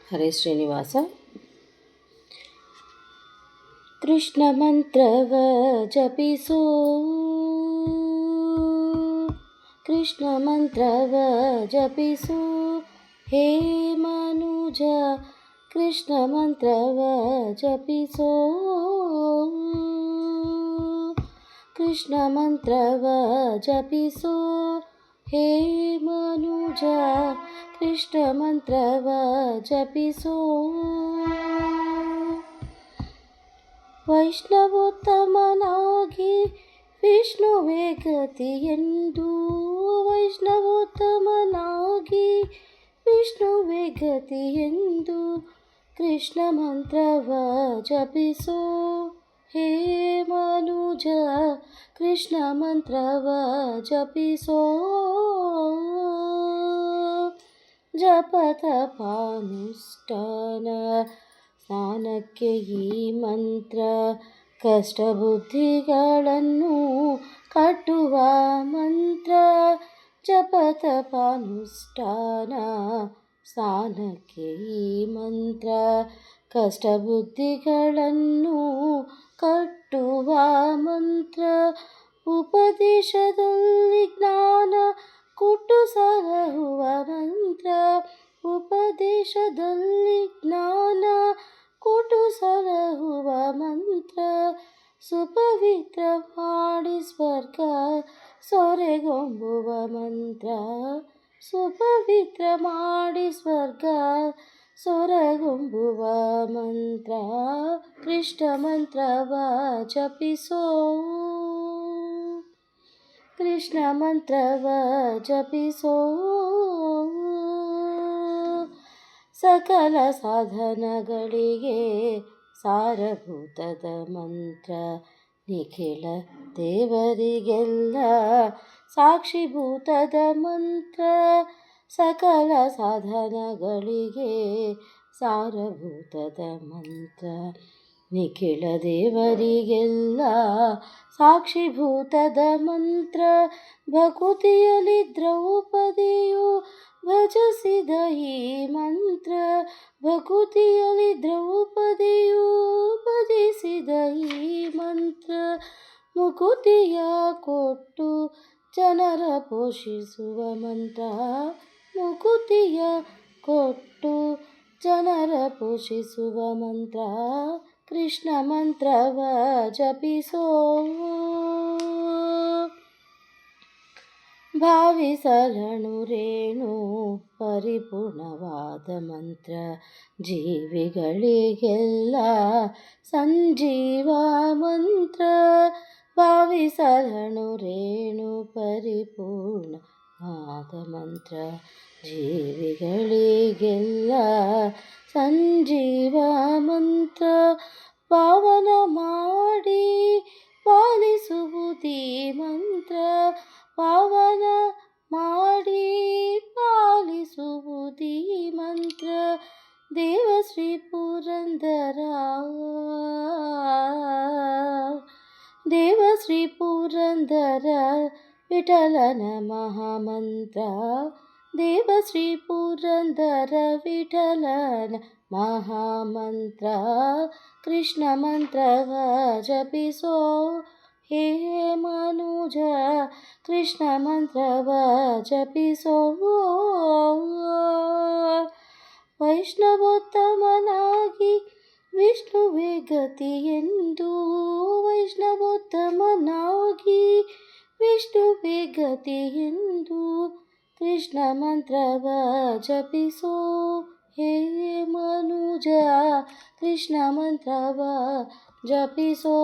ಹರೇ ಶ್ರೀನಿವಾಸ. ಕೃಷ್ಣ ಮಂತ್ರವ ಜಪಿಸೋ, ಕೃಷ್ಣ ಮಂತ್ರವ ಜಪಿಸೋ ಹೇ ಮನುಜ, ಕೃಷ್ಣ ಮಂತ್ರವ ಜಪಿಸೋ, ಕೃಷ್ಣ ಮಂತ್ರವ ಜಪಿಸೋ ಹೇ ಮನುಜ, ಕೃಷ್ಣ ಮಂತ್ರವ ಜಪಿಸೋ. ವೈಷ್ಣವೋತ್ತಮನಾಗಿ ವಿಷ್ಣುವೇ ಗತಿಯೆಂದು, ವೈಷ್ಣವೋತ್ತಮನಾಗಿ ವಿಷ್ಣುವೇ ಗತಿಯೆಂದು ಕೃಷ್ಣ ಮಂತ್ರವ ಜಪಿಸೋ ಹೇ ಮನುಜ, ಕೃಷ್ಣ ಮಂತ್ರವ ಜಪಿಸೋ. ಜಪತಪಾನುಷ್ಠಾನ ಸ್ನಾನಕ್ಕೆ ಈ ಮಂತ್ರ, ಕಷ್ಟಬುದ್ಧಿಗಳನ್ನು ಕಟ್ಟುವ ಮಂತ್ರ. ಜಪತಪಾನುಷ್ಠಾನ ಸ್ನಾನಕ್ಕೆ ಈ ಮಂತ್ರ, ಕಷ್ಟಬುದ್ಧಿಗಳನ್ನು ಕಟ್ಟುವ ಮಂತ್ರ. ಉಪದೇಶದಲ್ಲಿ ಜ್ಞಾನ ಕೊಟ್ಟು ಸಲಹುವ ಮಂತ್ರ, ಉಪದೇಶದಲ್ಲಿ ಜ್ಞಾನ ಕೊಟ್ಟು ಸಲಹುವ ಮಂತ್ರ. ಸುಪವಿತ್ರ ಮಾಡಿ ಸ್ವರ್ಗ ಸೊರೆಗೊಂಬುವ ಮಂತ್ರ, ಸುಪವಿತ್ರ ಮಾಡಿ ಸ್ವರ್ಗ ಸೊರಗೊಂಬುವ ಮಂತ್ರ. ಕೃಷ್ಣ ಮಂತ್ರವ ಜಪಿಸೋ, ಕೃಷ್ಣ ಮಂತ್ರವ ಜಪಿಸೋ. ಸಕಲ ಸಾಧನಗಳಿಗೆ ಸಾರಭೂತದ ಮಂತ್ರ, ನಿಖಿಲ ದೇವರಿಗೆಲ್ಲ ಸಾಕ್ಷಿಭೂತದ ಮಂತ್ರ. ಸಕಲ ಸಾಧನಗಳಿಗೆ ಸಾರಭೂತದ ಮಂತ್ರ, ನಿಖಿಲ ದೇವರಿಗೆಲ್ಲ ಸಾಕ್ಷಿಭೂತದ ಮಂತ್ರ. ಭಕುತಿಯಲ್ಲಿ ದ್ರೌಪದಿಯು ಭಜಿಸಿದ ಈ ಮಂತ್ರ, ಭಕುತಿಯಲ್ಲಿ ದ್ರೌಪದಿಯು ಭಜಿಸಿದ ಈ ಮಂತ್ರ. ಮುಕುತಿಯ ಕೊಟ್ಟು ಜನರ ಪೋಷಿಸುವ ಮಂತ್ರ, ಮುಕುತಿಯ ಕೊಟ್ಟು ಜನರ ಪೋಷಿಸುವ ಮಂತ್ರ. ಕೃಷ್ಣ ಮಂತ್ರವ ಜಪಿಸೋ. ಭಾವಿಸಲನು ರೇಣು ಪರಿಪೂರ್ಣವಾದ ಮಂತ್ರ, ಜೀವಿಗಳಿಗೆಲ್ಲ ಸಂಜೀವ ಮಂತ್ರ. ಭಾವಿಸಲನು ರೇಣು ಪರಿಪೂರ್ಣವಾದ ಮಂತ್ರ, ಜೀವಿಗಳಿಗೆಲ್ಲ ಸಂಜೀವ ಮಂತ್ರ. ಪಾವನ ಮಾಡಿ ಪಾಲಿಸುವುದೀ ಮಂತ್ರ, ಪಾವನ ಮಾಡಿ ಪಾಲಿಸುವುದೀ ಮಂತ್ರ. ದೇವಶ್ರೀ ಪುರಂದರ, ದೇವಶ್ರೀ ಪುರಂದರ ವಿಠಲನ ಮಹಾಮಂತ್ರ, ದೇವಶ್ರೀ ಪುರಂದರ ವಿಠಲನ ಮಹಾಮಂತ್ರ. ಕೃಷ್ಣ ಮಂತ್ರವ ಜಪಿಸೋ ಹೇ ಮನುಜ, ಕೃಷ್ಣ ಮಂತ್ರವ ಜಪಿಸೋ. ವೈಷ್ಣವೋತ್ತಮನಾಗಿ ವಿಷ್ಣುವೇ ಗತಿಯೆಂದು, ವೈಷ್ಣವೋತ್ತಮನಾಗಿ ವಿಷ್ಣುವೇ ಗತಿಯೆಂದು ಕೃಷ್ಣ ಮಂತ್ರವ ಜಪಿಸೋ ಹೇ ಮನುಜ, ಕೃಷ್ಣ ಮಂತ್ರವ ಜಪಿಸೋ.